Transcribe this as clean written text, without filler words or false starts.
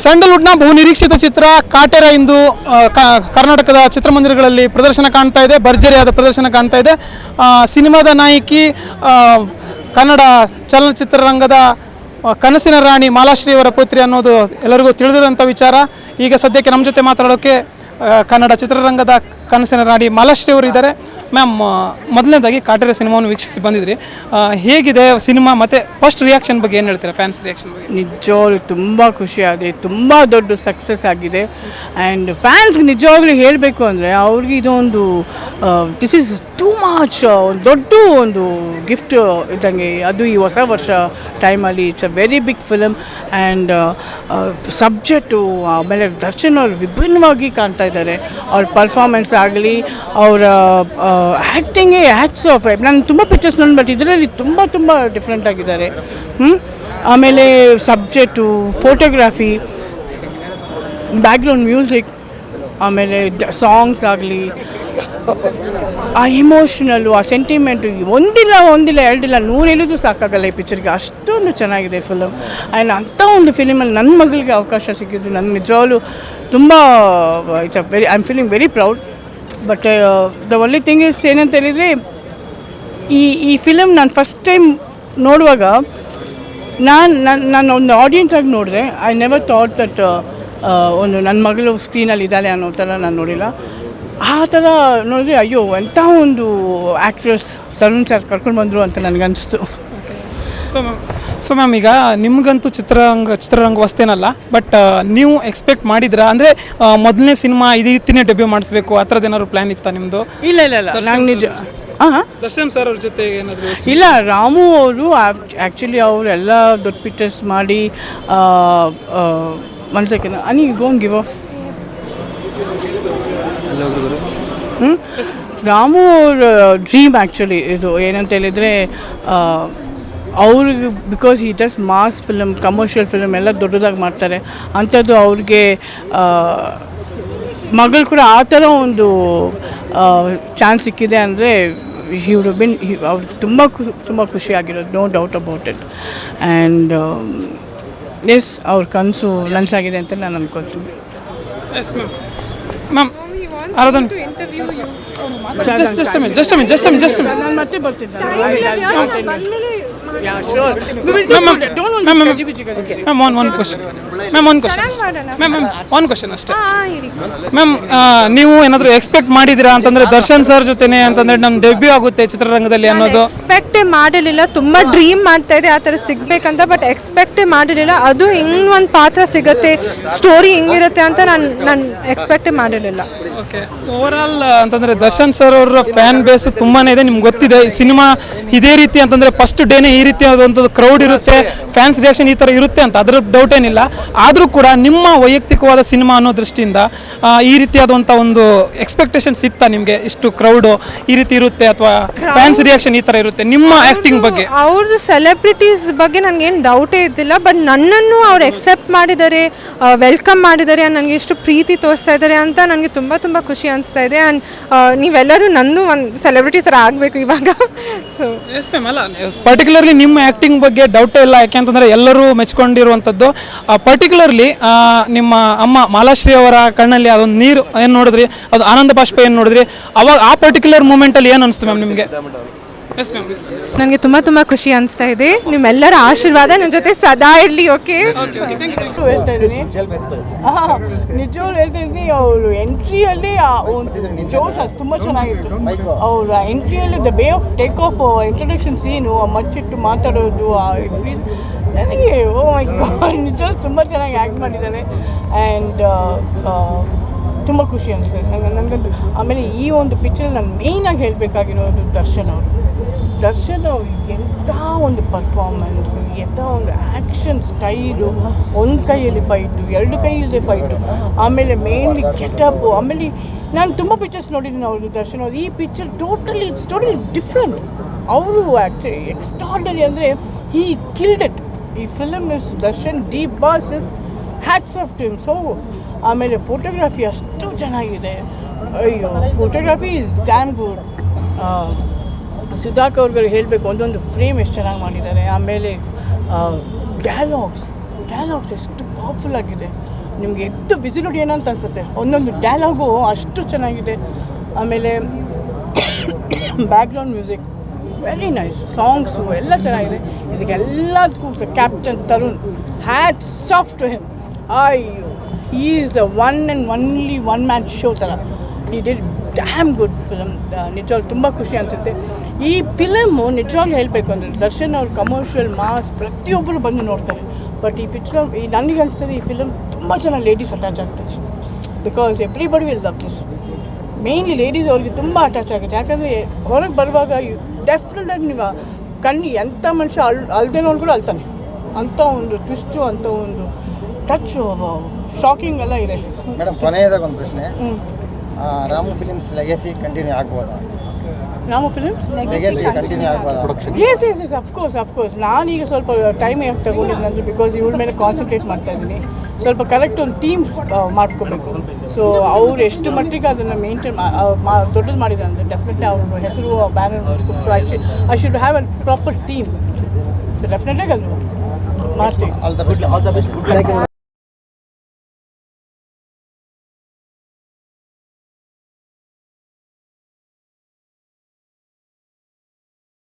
ಸ್ಯಾಂಡಲ್ವುಡ್ನ ಬಹು ನಿರೀಕ್ಷಿತ ಚಿತ್ರ ಕಾಟೇರ ಇಂದು ಕರ್ನಾಟಕದ ಚಿತ್ರಮಂದಿರಗಳಲ್ಲಿ ಪ್ರದರ್ಶನ ಕಾಣ್ತಾ ಇದೆ. ಭರ್ಜರಿಯಾದ ಪ್ರದರ್ಶನ ಕಾಣ್ತಾ ಇದೆ. ಸಿನಿಮಾದ ನಾಯಕಿ ಕನ್ನಡ ಚಲನಚಿತ್ರರಂಗದ ಕನಸಿನ ರಾಣಿ ಮಾಲಾಶ್ರೀ ಅವರ ಪುತ್ರಿ ಅನ್ನೋದು ಎಲ್ಲರಿಗೂ ತಿಳಿದಿರುವಂಥ ವಿಚಾರ. ಈಗ ಸದ್ಯಕ್ಕೆ ನಮ್ಮ ಜೊತೆ ಮಾತಾಡೋಕ್ಕೆ ಕನ್ನಡ ಚಿತ್ರರಂಗದ ಕನಸಿನ ರಾಣಿ ಮಾಲಾಶ್ರೀ ಅವರು ಇದ್ದಾರೆ. ಮ್ಯಾಮ್, ಮೊದಲನೇದಾಗಿ ಕಾಟೇರ ಸಿನಿಮಾವನ್ನು ವೀಕ್ಷಿಸಿ ಬಂದಿದ್ರಿ, ಹೇಗಿದೆ ಸಿನಿಮಾ ಮತ್ತು ಫಸ್ಟ್ ರಿಯಾಕ್ಷನ್ ಬಗ್ಗೆ ಏನು ಹೇಳ್ತೀರಾ? ಫ್ಯಾನ್ಸ್ ರಿಯಾಕ್ಷನ್ ಬಗ್ಗೆ ನಿಜವಾಗ್ಲೂ ತುಂಬ ಖುಷಿಯಾಗಿದೆ, ತುಂಬ ದೊಡ್ಡ ಸಕ್ಸಸ್ ಆಗಿದೆ. ಆ್ಯಂಡ್ ಫ್ಯಾನ್ಸ್ಗೆ ನಿಜವಾಗ್ಲೂ ಹೇಳಬೇಕು ಅಂದರೆ ಅವ್ರಿಗೆ ಇದೊಂದು ದಿಸ್ ಈಸ್ ಟೂ ಮಚ್ ಒಂದು ಗಿಫ್ಟ್ ಇದ್ದಂಗೆ. ಅದು ಈ ಹೊಸ ವರ್ಷ ಟೈಮಲ್ಲಿ it's a very big film. And subject ಆಮೇಲೆ ದರ್ಶನ್ ಅವರು ವಿಭಿನ್ನವಾಗಿ ಕಾಣ್ತಾ ಇದ್ದಾರೆ. ಅವ್ರ ಪರ್ಫಾರ್ಮೆನ್ಸ್ ಆಗಲಿ, ಅವರ ಆ್ಯಕ್ಟಿಂಗೇ ಹ್ಯಾಟ್ಸ್ ಆಫ್. ನಾನು ತುಂಬ ಪಿಕ್ಚರ್ಸ್ ನೋಡಿ, ಬಟ್ ಇದರಲ್ಲಿ ತುಂಬ ಡಿಫ್ರೆಂಟ್ ಆಗಿದ್ದಾರೆ. ಆಮೇಲೆ ಸಬ್ಜೆಕ್ಟು, ಫೋಟೋಗ್ರಾಫಿ, ಬ್ಯಾಕ್ಗ್ರೌಂಡ್ ಮ್ಯೂಸಿಕ್, ಆಮೇಲೆ ಸಾಂಗ್ಸ್ ಆಗಲಿ, ಆ ಇಮೋಷ್ನಲ್ಲು, ಆ ಸೆಂಟಿಮೆಂಟು ಒಂದಿಲ್ಲ ಎರಡಿಲ್ಲ 100 ಹೇಳಿದ್ರು ಸಾಕಾಗಲ್ಲ ಈ ಪಿಕ್ಚರ್ಗೆ. ಅಷ್ಟೊಂದು ಚೆನ್ನಾಗಿದೆ ಫಿಲಮ್. ಆ್ಯಂಡ್ ಅಂಥ ಒಂದು ಫಿಲಿಮಲ್ಲಿ ನನ್ನ ಮಗಳಿಗೆ ಅವಕಾಶ ಸಿಕ್ಕಿದ್ದು ನನ್ನ ನಿಜವಾಗ್ಲೂ ತುಂಬ it's a very I am feeling very proud. But the only thing is ಏನಂತ ಹೇಳಿದರೆ, ಈ ಫಿಲಮ್ ನಾನು ಫಸ್ಟ್ ಟೈಮ್ ನೋಡುವಾಗ ನಾನು ಒಂದು ಆಡಿಯನ್ಸ್ ಆಗಿ ನೋಡಿದೆ. ಐ ನೆವರ್ ಥಾಟ್ ದಟ್ ಒಂದು ನನ್ನ ಮಗಳು ಸ್ಕ್ರೀನಲ್ಲಿ ಇದ್ದಾಳೆ ಅನ್ನೋ ಥರ ನಾನು ನೋಡಿಲ್ಲ. ಆ ಥರ ನೋಡಿದ್ರೆ ಅಯ್ಯೋ ಎಂಥ ಒಂದು ಆ್ಯಕ್ಟ್ರೆಸ್ ತರುಣ್ ಸರ್ ಕರ್ಕೊಂಡು ಬಂದರು ಅಂತ ನನಗನ್ನಿಸ್ತು. ಸೊ ಮ್ಯಾಮ್, ಈಗ ನಿಮಗಂತೂ ಚಿತ್ರರಂಗ ವಸ್ತೇನಲ್ಲ, ಬಟ್ ನೀವು ಎಕ್ಸ್ಪೆಕ್ಟ್ ಮಾಡಿದ್ರಾ? ಅಂದರೆ ಮೊದಲನೇ ಸಿನಿಮಾ ಇದೇ ರೀತಿಯೇ ಡೆಬ್ಯೂ ಮಾಡಿಸ್ಬೇಕು ಆ ಥರದ್ದು ಏನಾದ್ರು ಪ್ಲ್ಯಾನ್ ಇತ್ತಾ ನಿಮ್ಮದು? ಇಲ್ಲ ನಂಗೆ ನಿಜ ದರ್ಶನ್ ಸರ್ ಅವ್ರ ಜೊತೆ ಏನಾದರೂ ಇಲ್ಲ. ರಾಮು ಅವರು ಆ್ಯಕ್ಚುಲಿ ಅವರೆಲ್ಲ ದೊಡ್ಡ ಪಿಕ್ಚರ್ಸ್ ಮಾಡಿ ಮನ್ಸಕ್ಕೆ ಅನಿ ಗೋನ್ ಗಿವ್ ಆಫ್. ರಾಮು ಅವ್ರ ಡ್ರೀಮ್ ಆ್ಯಕ್ಚುಲಿ ಇದು ಏನಂತ ಹೇಳಿದರೆ, ಅವ್ರಿಗೆ ಬಿಕಾಸ್ ಈ ಡಸ್ ಮಾಸ್ ಫಿಲಮ್, ಕಮರ್ಷಿಯಲ್ ಫಿಲಮ್ ಎಲ್ಲ ದೊಡ್ಡದಾಗಿ ಮಾಡ್ತಾರೆ. ಅಂಥದ್ದು ಅವ್ರಿಗೆ ಮಗಳು ಕೂಡ ಆ ಥರ ಒಂದು ಚಾನ್ಸ್ ಸಿಕ್ಕಿದೆ ಅಂದರೆ ಹಿ ವುಡ್ ಬಿನ್ ಅವ್ರಿಗೆ ತುಂಬ ಖುಷಿಯಾಗಿರೋದು, no doubt about it. And yes, ಅವ್ರ ಕನಸು ನನಸಾಗಿದೆ ಅಂತ ನಾನು ಅನ್ಕೊಳ್ತೀನಿ. Yes ma'am. ಮ್ಯಾಮ್, ಆರಾಧನ್ ನಾನು ಮತ್ತೆ ಬರ್ತಿದ್ದೆ. ಒನ್ ಕ್ವಶನ್ ಅಷ್ಟೇ ಮ್ಯಾಮ್. ನೀವು ಏನಾದರೂ ಎಕ್ಸ್ಪೆಕ್ಟ್ ಮಾಡಿದ್ದೀರಾ ಅಂತಂದ್ರೆ ದರ್ಶನ್ ಸರ್ ಜೊತೆನೆ ಅಂತಂದ್ರೆ ನಮ್ಮ ಡೆಬ್ಯೂ ಆಗುತ್ತೆ ಚಿತ್ರರಂಗದಲ್ಲಿ ಅನ್ನೋದು? ಎಕ್ಸ್ಪೆಕ್ಟೇ ಮಾಡಿರಲಿಲ್ಲ. ತುಂಬ ಡ್ರೀಮ್ ಮಾಡ್ತಾ ಇದೆ ಆ ಥರ ಸಿಗ್ಬೇಕಂತ, ಬಟ್ ಎಕ್ಸ್ಪೆಕ್ಟೇ ಮಾಡಿರಲಿಲ್ಲ. ಅದು ಹಿಂಗೆ ಒಂದು ಪಾತ್ರ ಸಿಗುತ್ತೆ, ಸ್ಟೋರಿ ಹಿಂಗಿರುತ್ತೆ ಅಂತ ನಾನು ಎಕ್ಸ್ಪೆಕ್ಟೇ ಮಾಡಿರಲಿಲ್ಲ. ಓಕೆ, ಓವರಾಲ್ ಅಂತಂದರೆ ದರ್ಶನ್ ಸರ್ ಅವರ ಫ್ಯಾನ್ ಬೇಸ್ ತುಂಬಾ ಇದೆ, ನಿಮ್ಗೆ ಗೊತ್ತಿದೆ. ಈ ಸಿನಿಮಾ ಇದೇ ರೀತಿ ಅಂತಂದರೆ ಫಸ್ಟ್ ಡೇನೇ ಈ ರೀತಿ ಆದಂಥದ್ದು ಕ್ರೌಡ್ ಇರುತ್ತೆ, ಫ್ಯಾನ್ಸ್ ರಿಯಾಕ್ಷನ್ ಈ ಥರ ಇರುತ್ತೆ ಅಂತ ಅದರ ಡೌಟ್ ಏನಿಲ್ಲ. ಆದರೂ ಕೂಡ ನಿಮ್ಮ ವೈಯಕ್ತಿಕವಾದ ಸಿನಿಮಾ ಅನ್ನೋ ದೃಷ್ಟಿಯಿಂದ ಈ ರೀತಿಯಾದಂಥ ಒಂದು ಎಕ್ಸ್ಪೆಕ್ಟೇಷನ್ಸ್ ಇತ್ತಾ ನಿಮಗೆ? ಇಷ್ಟು ಕ್ರೌಡು ಈ ರೀತಿ ಇರುತ್ತೆ ಅಥವಾ ಫ್ಯಾನ್ಸ್ ರಿಯಾಕ್ಷನ್ ಈ ಥರ ಇರುತ್ತೆ ನಿಮ್ಮ ಆ್ಯಕ್ಟಿಂಗ್ ಬಗ್ಗೆ? ಅವ್ರದ್ದು ಸೆಲೆಬ್ರಿಟೀಸ್ ಬಗ್ಗೆ ನನಗೇನು ಡೌಟೇ ಇದ್ದಿಲ್ಲ, ಬಟ್ ನನ್ನನ್ನು ಅವ್ರು ಎಕ್ಸೆಪ್ಟ್ ಮಾಡಿದ್ದಾರೆ, ವೆಲ್ಕಮ್ ಮಾಡಿದ್ದಾರೆ, ನನಗೆ ಎಷ್ಟು ಪ್ರೀತಿ ತೋರಿಸ್ತಾ ಇದ್ದಾರೆ ಅಂತ ನನಗೆ ತುಂಬ ಖುಷಿ ಅನಿಸ್ತಾ ಇದೆ. ಆ್ಯಂಡ್ ನೀವೆಲ್ಲರೂ ನಂದು ಒಂದು ಸೆಲೆಬ್ರಿಟಿ ಥರ ಆಗಬೇಕು ಇವಾಗ. So yes ma'am. ಅಲ್ಲ, ಪರ್ಟಿಕ್ಯುಲರ್ಲಿ ನಿಮ್ಮ ಆ್ಯಕ್ಟಿಂಗ್ ಬಗ್ಗೆ ಡೌಟೇ ಇಲ್ಲ, ಯಾಕೆಂತಂದರೆ ಎಲ್ಲರೂ ಮೆಚ್ಕೊಂಡಿರುವಂಥದ್ದು. ಪರ್ಟಿಕ್ಯುಲರ್ಲಿ ನಿಮ್ಮ ಅಮ್ಮ ಮಾಲಾಶ್ರೀ ಅವರ ಕಣ್ಣಲ್ಲಿ ಅದೊಂದು ನೀರು ಏನು ನೋಡಿದ್ರಿ, ಅದು ಆನಂದ ಬಾಷ್ಪ ಏನು ನೋಡಿದ್ರಿ, ಅವಾಗ ಆ ಪರ್ಟಿಕ್ಯುಲರ್ ಮೂಮೆಂಟಲ್ಲಿ ಏನು ಅನಿಸ್ತು ಮ್ಯಾಮ್ ನಿಮಗೆ? Yes ma'am. ನನಗೆ ತುಂಬ ಖುಷಿ ಅನಿಸ್ತಾ ಇದೆ. ನಿಮ್ಮೆಲ್ಲರ ಆಶೀರ್ವಾದ ನನ್ನ ಜೊತೆ ಸದಾ ಇರಲಿ. ಓಕೆ, ನಿಜವಾಗ್ಲೂ ಹೇಳ್ತಾ ಇದ್ದೀನಿ, ಅವರು ಎಂಟ್ರಿಯಲ್ಲಿ ಜೋಶ್ ಅದು ತುಂಬ ಚೆನ್ನಾಗಿತ್ತು. ಅವ್ರ ಎಂಟ್ರಿಯಲ್ಲಿ the way of take off introduction scene, ಮಚ್ಚಿಟ್ಟು ಮಾತಾಡೋದು, ನನಗೆ ಓ ಮೈ ಗಾಡ್, ನಿಜವಾಗ್ಲೂ ತುಂಬ ಚೆನ್ನಾಗಿ ಆ್ಯಕ್ಟ್ ಮಾಡಿದ್ದಾರೆ. ಆ್ಯಂಡ್ ತುಂಬ ಖುಷಿ ಅನಿಸ್ತದೆ ನನಗಂತೂ. ಆಮೇಲೆ ಈ ಒಂದು ಪಿಕ್ಚರಲ್ಲಿ ನಾನು ಮೇಯ್ನಾಗಿ ಹೇಳಬೇಕಾಗಿರೋದು ದರ್ಶನ್ ಅವರು ಎಂಥ ಒಂದು ಪರ್ಫಾರ್ಮೆನ್ಸ್, ಎಂಥ ಒಂದು ಆ್ಯಕ್ಷನ್ ಸ್ಟೈಲು, ಒಂದು ಕೈಯಲ್ಲಿ ಫೈಟು, 2 ಕೈಯಲ್ಲದೆ ಫೈಟು, ಆಮೇಲೆ ಮೇನ್ಲಿ ಗೆಟಪ್ಪು. ಆಮೇಲೆ ನಾನು ತುಂಬ ಪಿಕ್ಚರ್ಸ್ ನೋಡಿದ್ದೀನಿ ಅವರು ದರ್ಶನ್ ಅವರು. ಈ ಪಿಕ್ಚರ್ ಇಟ್ಸ್ ಟೋಟಲಿ ಡಿಫ್ರೆಂಟ್. ಅವರು ಆ್ಯಕ್ಚುಲಿ ಎಕ್ಸ್ಟ್ರಾರ್ಡನರಿ ಅಂದರೆ ಹೀ ಕಿಲ್ಡ್ ಇಟ್. ಈ film is Darshan the boss is hats off to him. So ಆಮೇಲೆ ಫೋಟೋಗ್ರಫಿ ಅಷ್ಟು ಚೆನ್ನಾಗಿದೆ. ಅಯ್ಯೋ, ಫೋಟೋಗ್ರಫಿ ಇಸ್ ಡ್ಯಾಮ್ ಗುಡ್. ಸುಧಾಕ್ ಅವ್ರಿಗೆ ಹೇಳಬೇಕು, ಒಂದೊಂದು ಫ್ರೇಮ್ ಎಷ್ಟು ಚೆನ್ನಾಗಿ ಮಾಡಿದ್ದಾರೆ. ಆಮೇಲೆ ಡೈಲಾಗ್ಸ್ ಡೈಲಾಗ್ಸ್ ಎಷ್ಟು ಪವರ್ಫುಲ್ ಆಗಿದೆ, ನಿಮಗೆ ಎಷ್ಟು ಬಿಸಿ ನೋಡಿ ಏನಂತ ಅನಿಸುತ್ತೆ. ಒಂದೊಂದು ಡೈಲಾಗು ಅಷ್ಟು ಚೆನ್ನಾಗಿದೆ. ಆಮೇಲೆ background music very nice, songs ಎಲ್ಲ ಚೆನ್ನಾಗಿದೆ. ಇದಕ್ಕೆಲ್ಲದಕ್ಕೂ captain Tarun, hats off to him. He is the one and only one man show ಥರ. He did dam good film. ನಿಜವಾಗ್ಲೂ ತುಂಬ ಖುಷಿ ಅನಿಸುತ್ತೆ. ಈ ಫಿಲಮು ನಿಜವಾಗ್ಲೂ ಹೇಳಬೇಕು ಅಂದರೆ ದರ್ಶನ್ ಅವ್ರ ಕಮರ್ಷಿಯಲ್ ಮಾಸ್ ಪ್ರತಿಯೊಬ್ಬರು ಬಂದು ನೋಡ್ತಾರೆ. ಬಟ್ ಈ ಫಿಲಮ್ ನನಗೆ ಅನಿಸ್ತದೆ ಈ ಫಿಲಮ್ ತುಂಬ ಜನ ಲೇಡೀಸ್ ಅಟ್ಯಾಚ್ ಆಗ್ತದೆ. Because everybody will love this. Mainly ladies ಅವ್ರಿಗೆ ತುಂಬ ಅಟ್ಯಾಚ್ ಆಗುತ್ತೆ. ಯಾಕಂದರೆ ಹೊರಗೆ ಬರುವಾಗ ಡೆಫಿನೆಟಾಗಿ ನೀವು ಎಂಥ ಮನುಷ್ಯ ಅಲ್ದೇ ನೋಡ್ಕೊಂಡು ಅಳ್ತಾನೆ. ಅಂಥ ಒಂದು ಟ್ವಿಸ್ಟು, ಅಂಥ ಒಂದು ಟಚ್ಚು, ಶಾಕಿಂಗ್ ಎಲ್ಲ ಇದೆ. ಮೇಡಮ್, ಕೊನೆಯದಾಗ ಒಂದು ಪ್ರಶ್ನೆ. ರಾಮು ಫಿಲಿಮ್ಸ್ ಲೆಗಸಿ ಕಂಟಿನ್ಯೂ ಆಗ್ಬೋದಾ? ರಾಮು ಫಿಲಿಮ್ಸ್ ಲೆಗಸಿ ಕಂಟಿನ್ಯೂ ಆಗ್ಬೋದಾ? Yes of course. ನಾನೀಗ ಸ್ವಲ್ಪ ಟೈಮ್ ಯಾಕೆ ತಗೊಂಡಿದ್ದಂದ್ರೆ ಬಿಕಾಸ್ ಇವಳ ಮೇಲೆ ಕಾನ್ಸಂಟ್ರೇಟ್ ಮಾಡ್ತಾ ಇದ್ದೀನಿ. ಸ್ವಲ್ಪ ಕರೆಕ್ಟ್ ಒಂದು ಟೀಮ್ ಮಾಡ್ಕೋಬೇಕು. ಸೊ ಅವ್ರು ಎಷ್ಟು ಮಟ್ಟಿಗೆ ಅದನ್ನು ಮೇಂಟೈನ್ ದೊಡ್ಡದು ಮಾಡಿದ್ದಾರೆ ಅಂದರೆ ಡೆಫಿನೆಟ್ಲಿ ಅವ್ರ ಹೆಸರು ಬ್ಯಾನರ್ ಮಾಡಿಸ್ಬೇಕು. So I should have a proper team. So definitely ಅದು ಮಾಡ್ತೀವಿ. All the best.